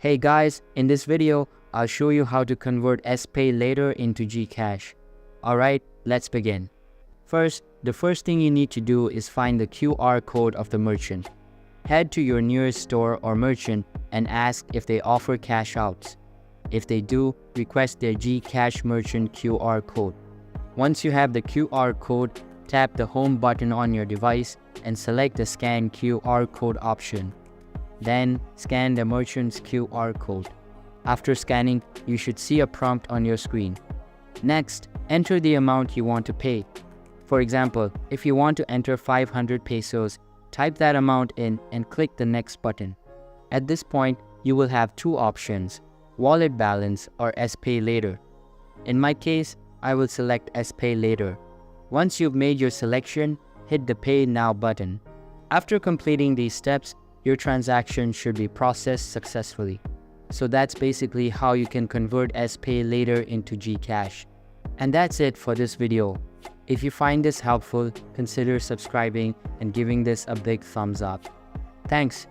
Hey guys, in this video, I'll show you how to convert SPayLater into GCash. Alright, let's begin. First, the first thing you need to do is find the QR code of the merchant. Head to your nearest store or merchant and ask if they offer cash outs. If they do, request their GCash merchant QR code. Once you have the QR code, tap the home button on your device and select the scan QR code option. Then, scan the merchant's QR code. After scanning, you should see a prompt on your screen. Next, enter the amount you want to pay. For example, if you want to enter 500 pesos, type that amount in and click the next button. At this point, you will have two options, wallet balance or SPayLater. In my case, I will select SPayLater. Once you've made your selection, hit the Pay Now button. After completing these steps, your transaction should be processed successfully. So that's basically how you can convert SPayLater into GCash. And that's it for this video. If you find this helpful, consider subscribing and giving this a big thumbs up. Thanks.